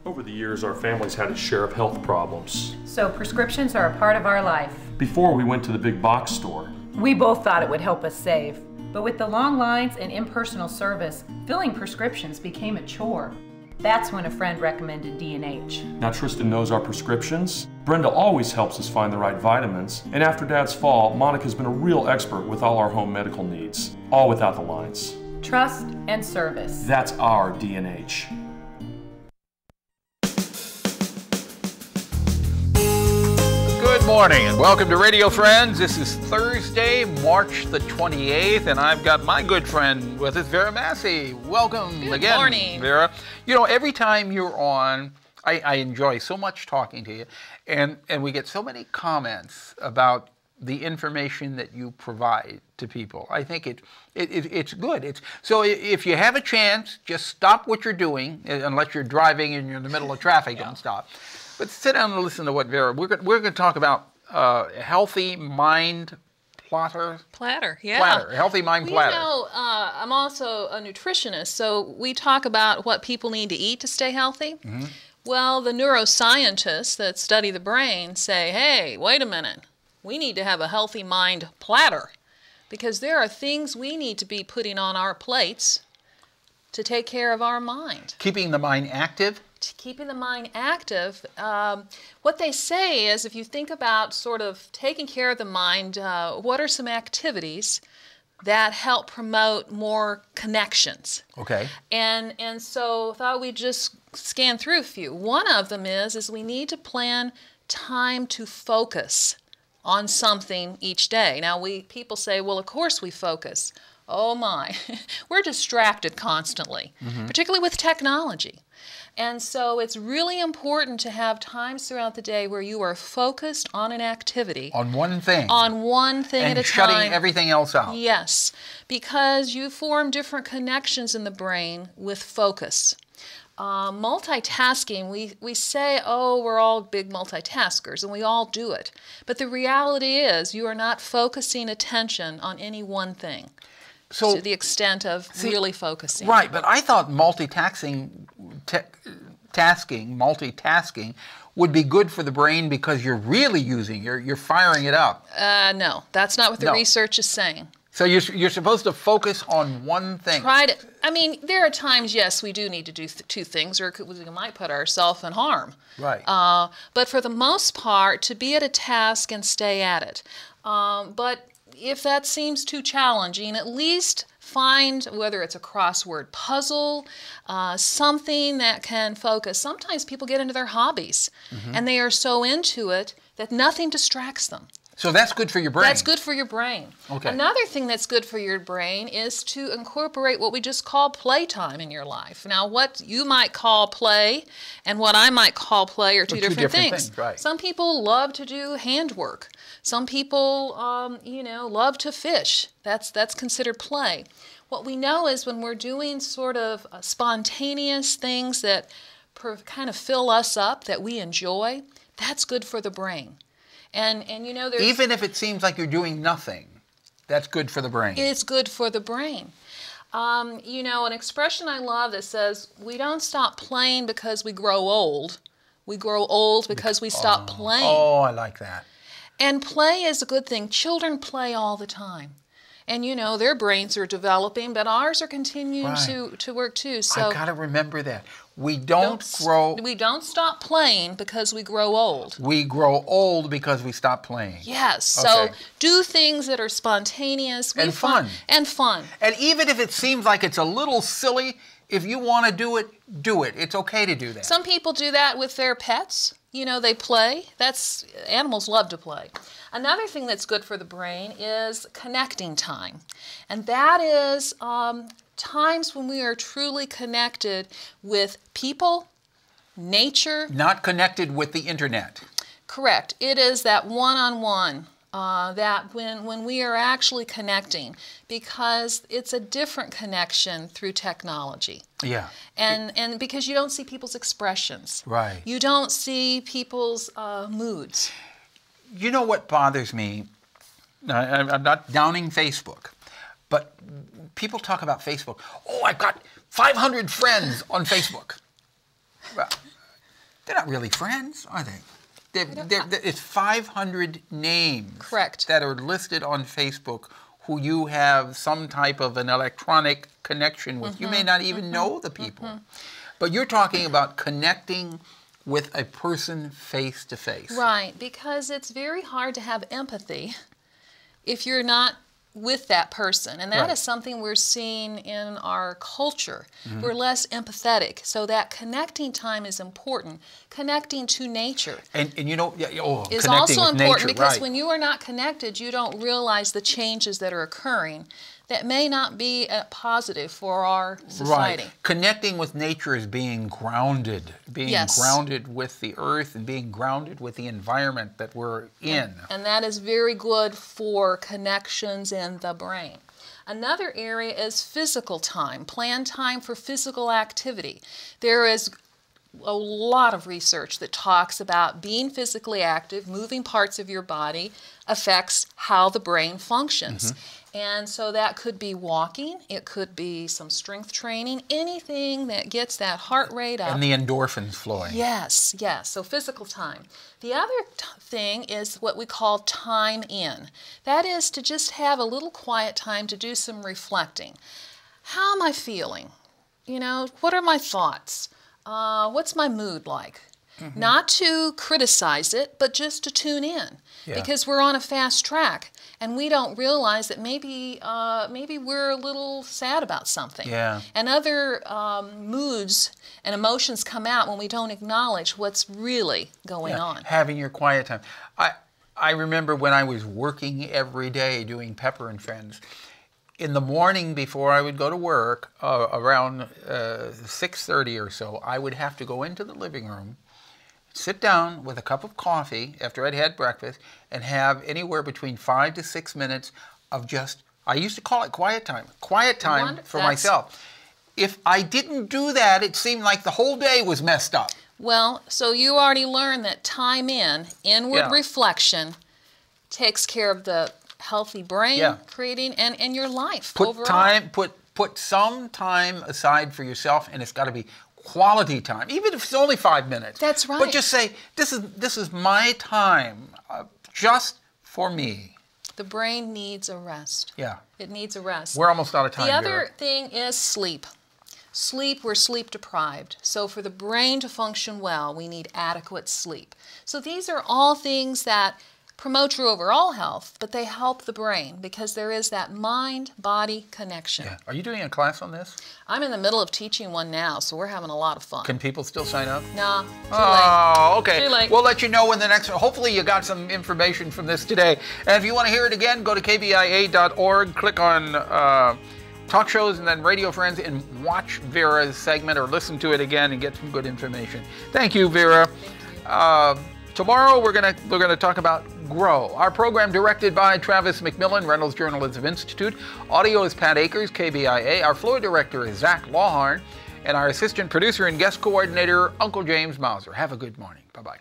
Over the years, our family's had a share of health problems. So prescriptions are a part of our life. Before we went to the big box store. We both thought it would help us save. But with the long lines and impersonal service, filling prescriptions became a chore. That's when a friend recommended D&H. Now Tristan knows our prescriptions. Brenda always helps us find the right vitamins. And after Dad's fall, Monica's been a real expert with all our home medical needs. All without the lines. Trust and service. That's our D&H. Good morning and welcome to Radio Friends. This is Thursday, March the 28th, and I've got my good friend with us, Vera Massey. Welcome Good again, morning. Vera. You know, every time you're on, I enjoy so much talking to you, and we get so many comments about the information that you provide to people. I think it's good. So if you have a chance, just stop what you're doing, unless you're driving and you're in the middle of traffic, don't stop. But sit down and listen to what Vera, we're going to talk about healthy mind platter, yeah. Healthy mind platter. You know, I'm also a nutritionist, so we talk about what people need to eat to stay healthy. Mm-hmm. Well, the neuroscientists that study the brain say, hey, wait a minute, we need to have a healthy mind platter because there are things we need to be putting on our plates to take care of our mind. Keeping the mind active? Keeping the mind active. What they say is if you think about sort of taking care of the mind, what are some activities that help promote more connections? Okay. And so I thought we'd just scan through a few. One of them is we need to plan time to focus on something each day. Now people say, well, of course we focus. Oh my, we're distracted constantly, particularly with technology. And so it's really important to have times throughout the day where you are focused on an activity. On one thing. On one thing at a time. And shutting everything else out. Yes, because you form different connections in the brain with focus. Multitasking, we say, oh, we're all big multitaskers, and we all do it. But the reality is you are not focusing attention on any one thing. So, to the extent of really focusing. Right, but I thought multitasking would be good for the brain because you're really you're firing it up. No, that's not what the research is saying. So you're supposed to focus on one thing. I mean, there are times, yes, we do need to do two things, or we might put ourselves in harm. Right. But for the most part, to be at a task and stay at it. But if that seems too challenging, at least find whether it's a crossword puzzle, something that can focus. Sometimes people get into their hobbies, and they are so into it that nothing distracts them. So that's good for your brain. That's good for your brain. Okay. Another thing that's good for your brain is to incorporate what we just call playtime in your life. Now, what you might call play and what I might call play are two different things. Right. Some people love to do handwork. Some people, love to fish. That's considered play. What we know is when we're doing sort of spontaneous things that kind of fill us up, that we enjoy, that's good for the brain. And there's... Even if it seems like you're doing nothing, that's good for the brain. It's good for the brain. An expression I love that says, we don't stop playing because we grow old. We grow old because we stop playing. Oh, I like that. And play is a good thing. Children play all the time. And, their brains are developing, but ours are continuing to work too. So I've got to remember that. We don't stop playing because we grow old. We grow old because we stop playing. Yes. So do things that are spontaneous. And fun. And fun. And even if it seems like it's a little silly, if you want to do it, do it. It's okay to do that. Some people do that with their pets. They play. Animals love to play. Another thing that's good for the brain is connecting time. And that is times when we are truly connected with people, nature. Not connected with the internet. Correct. It is that one-on-one, that when we are actually connecting, because it's a different connection through technology. Yeah. And because you don't see people's expressions. Right. You don't see people's moods. You know what bothers me? I'm not downing Facebook, but people talk about Facebook. Oh, I've got 500 friends on Facebook. they're not really friends, are they? It's 500 names Correct. that are listed on Facebook who you have some type of an electronic connection with. You may not even know the people. But you're talking about connecting with a person face to face. Right, because it's very hard to have empathy if you're not with that person. And that is something we're seeing in our culture. We're less empathetic. So that connecting time is important. Connecting to nature And you know, is also important because when you are not connected, you don't realize the changes that are occurring that may not be positive for our society. Right. Connecting with nature is being grounded, grounded with the earth and being grounded with the environment that we're in. And that is very good for connections in the brain. Another area is physical time, plan time for physical activity. There is a lot of research that talks about being physically active, moving parts of your body affects how the brain functions. And so that could be walking, it could be some strength training, anything that gets that heart rate up. And the endorphins flowing. Yes, yes, so physical time. The other thing is what we call time in. That is to just have a little quiet time to do some reflecting. How am I feeling? You know, what are my thoughts? What's my mood like? Not to criticize it, but just to tune in. Because we're on a fast track and we don't realize that maybe we're a little sad about something. And other moods and emotions come out when we don't acknowledge what's really going on. Having your quiet time. I remember when I was working every day doing Pepper and Friends, in the morning before I would go to work, around 6:30 or so, I would have to go into the living room, sit down with a cup of coffee after I'd had breakfast, and have anywhere between 5 to 6 minutes of just, I used to call it quiet time for myself. If I didn't do that, it seemed like the whole day was messed up. Well, so you already learned that time in, inward reflection, takes care of the healthy brain creating and your life overall. Put some time aside for yourself, and it's got to be quality time, even if it's only 5 minutes. That's right. But just say, this is my time, just for me. The brain needs a rest. It needs a rest. We're almost out of time. The other thing is sleep. Sleep, we're sleep deprived. So for the brain to function well, we need adequate sleep. So these are all things that promote your overall health, but they help the brain because there is that mind-body connection. Are you doing a class on this? I'm in the middle of teaching one now, so we're having a lot of fun. Can people still sign up? No, too late. Oh, okay. Too late. We'll let you know when the next one. Hopefully you got some information from this today. And if you want to hear it again, go to kbia.org, click on talk shows and then Radio Friends, and watch Vera's segment or listen to it again and get some good information. Thank you, Vera. Thank you. Tomorrow we're gonna talk about Grow. Our program directed by Travis McMillen, Reynolds Journalism Institute. Audio is Pat Akers, KBIA. Our floor director is Zach Lawhorn, and our assistant producer and guest coordinator, Uncle James Mauser. Have a good morning. Bye-bye.